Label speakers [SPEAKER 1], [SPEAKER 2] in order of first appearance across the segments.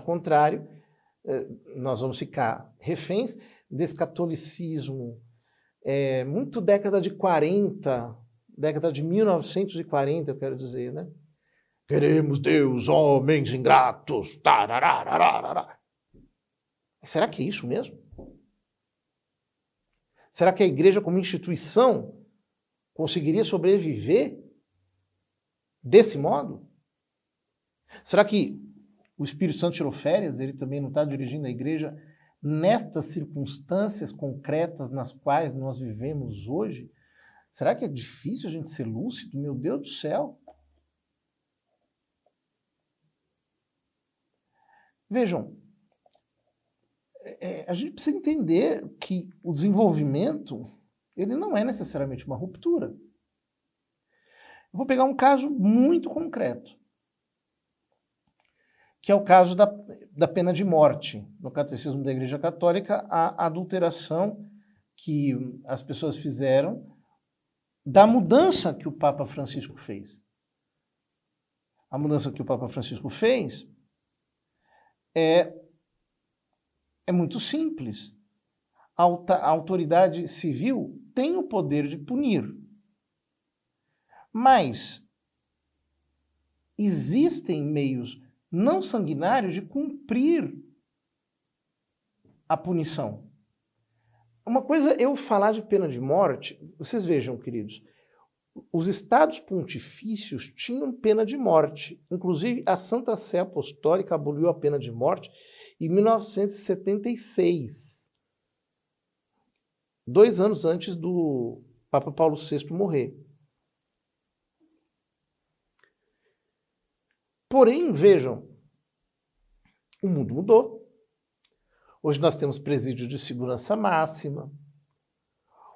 [SPEAKER 1] contrário, nós vamos ficar reféns desse catolicismo, muito década de 40, década de 1940, eu quero dizer, né? Queremos Deus, homens ingratos. Tararararara. Será que é isso mesmo? Será que a igreja como instituição conseguiria sobreviver desse modo? Será que o Espírito Santo tirou férias? Ele também não está dirigindo a igreja nestas circunstâncias concretas nas quais nós vivemos hoje? Será que é difícil a gente ser lúcido? Meu Deus do céu! Vejam, a gente precisa entender que o desenvolvimento, ele não é necessariamente uma ruptura. Eu vou pegar um caso muito concreto, que é o caso da pena de morte. No Catecismo da Igreja Católica, a adulteração que as pessoas fizeram da mudança que o Papa Francisco fez. A mudança que o Papa Francisco fez é muito simples. A autoridade civil tem o poder de punir. Mas existem meios não sanguinários de cumprir a punição. Uma coisa é eu falar de pena de morte, vocês vejam, queridos, os estados pontifícios tinham pena de morte. Inclusive, a Santa Sé Apostólica aboliu a pena de morte em 1976, 2 anos antes do Papa Paulo VI morrer. Porém, vejam, o mundo mudou. Hoje nós temos presídios de segurança máxima.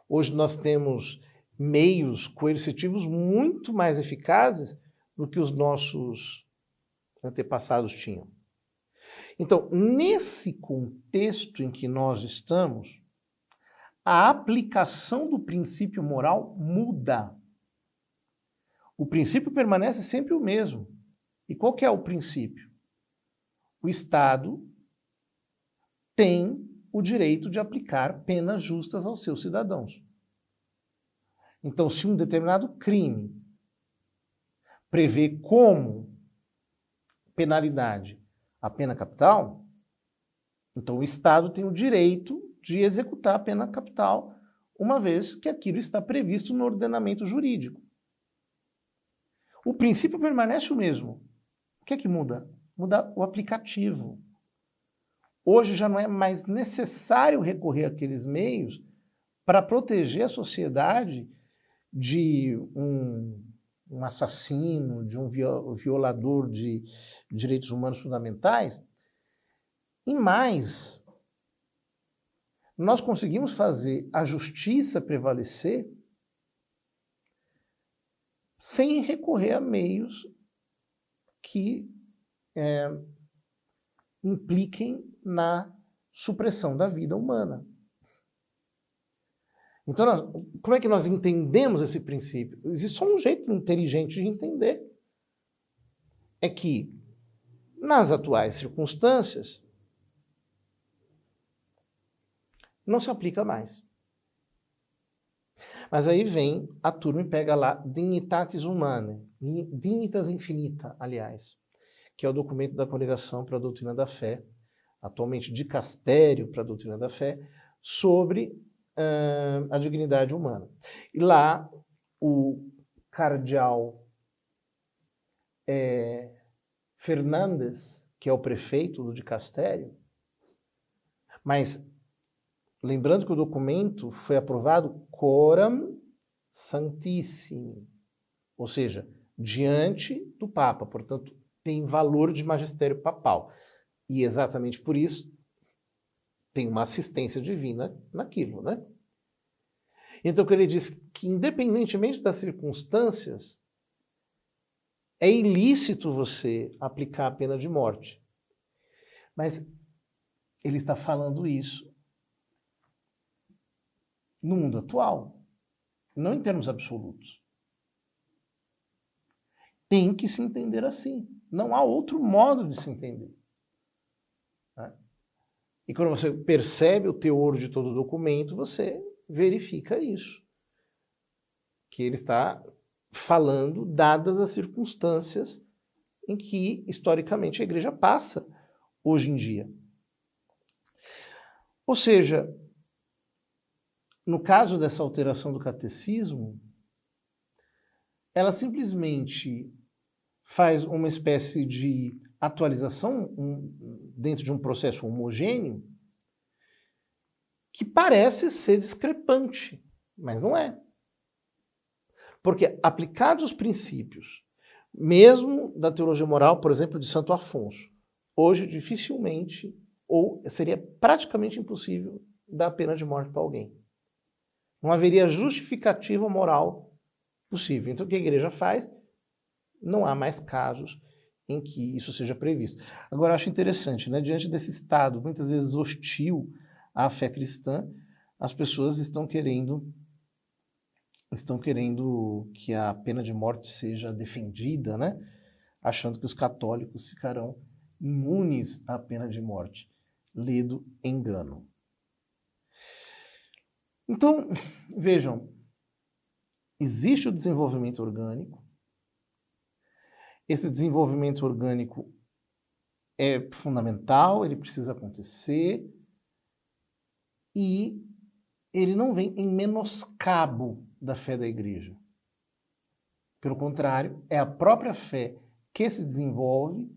[SPEAKER 1] Hoje nós temos meios coercitivos muito mais eficazes do que os nossos antepassados tinham. Então, nesse contexto em que nós estamos, a aplicação do princípio moral muda. O princípio permanece sempre o mesmo. E qual que é o princípio? O Estado tem o direito de aplicar penas justas aos seus cidadãos. Então, se um determinado crime prevê como penalidade a pena capital, então o Estado tem o direito de executar a pena capital, uma vez que aquilo está previsto no ordenamento jurídico. O princípio permanece o mesmo. O que é que muda? Muda o aplicativo. Hoje já não é mais necessário recorrer àqueles meios para proteger a sociedade de um assassino, de um violador de direitos humanos fundamentais. E mais, nós conseguimos fazer a justiça prevalecer sem recorrer a meios que impliquem na supressão da vida humana. Então, como é que nós entendemos esse princípio? Existe só um jeito inteligente de entender. É que, nas atuais circunstâncias, não se aplica mais. Mas aí vem a turma e pega lá Dignitatis Humanae, Dignitas Infinita, aliás, que é o documento da Congregação para a Doutrina da Fé, atualmente dicastério para a Doutrina da Fé, sobre a dignidade humana. E lá o cardeal Fernandes, que é o prefeito do dicastério, mas lembrando que o documento foi aprovado coram santissimi, ou seja, diante do Papa, portanto, tem valor de magistério papal. E exatamente por isso tem uma assistência divina naquilo, né? Então, ele diz que, independentemente das circunstâncias, é ilícito você aplicar a pena de morte. Mas ele está falando isso no mundo atual, não em termos absolutos. Tem que se entender assim. Não há outro modo de se entender. né? E quando você percebe o teor de todo o documento, você verifica isso. Que ele está falando dadas as circunstâncias em que, historicamente, a igreja passa hoje em dia. Ou seja, no caso dessa alteração do catecismo, ela simplesmente faz uma espécie de atualização dentro de um processo homogêneo que parece ser discrepante, mas não é. Porque aplicados os princípios, mesmo da teologia moral, por exemplo, de Santo Afonso, hoje dificilmente, ou seria praticamente impossível, dar pena de morte para alguém. Não haveria justificativa moral possível. Então o que a igreja faz? Não há mais casos em que isso seja previsto. Agora, eu acho interessante, né? Diante desse estado, muitas vezes hostil à fé cristã, as pessoas estão querendo que a pena de morte seja defendida, né? Achando que os católicos ficarão imunes à pena de morte. Ledo engano. Então, vejam, existe o desenvolvimento orgânico. Esse desenvolvimento orgânico é fundamental, ele precisa acontecer e ele não vem em menoscabo da fé da igreja. Pelo contrário, é a própria fé que se desenvolve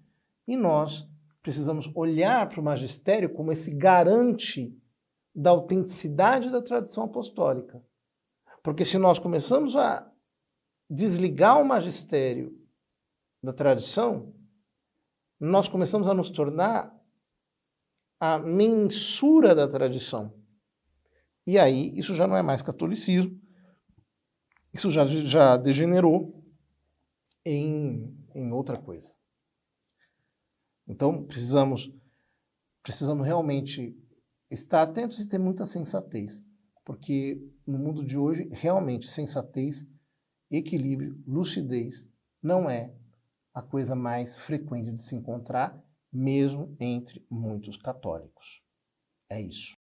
[SPEAKER 1] e nós precisamos olhar para o magistério como esse garante da autenticidade da tradição apostólica. Porque se nós começamos a desligar o magistério da tradição, nós começamos a nos tornar a mensura da tradição. E aí, isso já não é mais catolicismo, isso já degenerou em outra coisa. Então, precisamos realmente estar atentos e ter muita sensatez, porque no mundo de hoje, realmente, sensatez, equilíbrio, lucidez não é a coisa mais frequente de se encontrar, mesmo entre muitos católicos. É isso.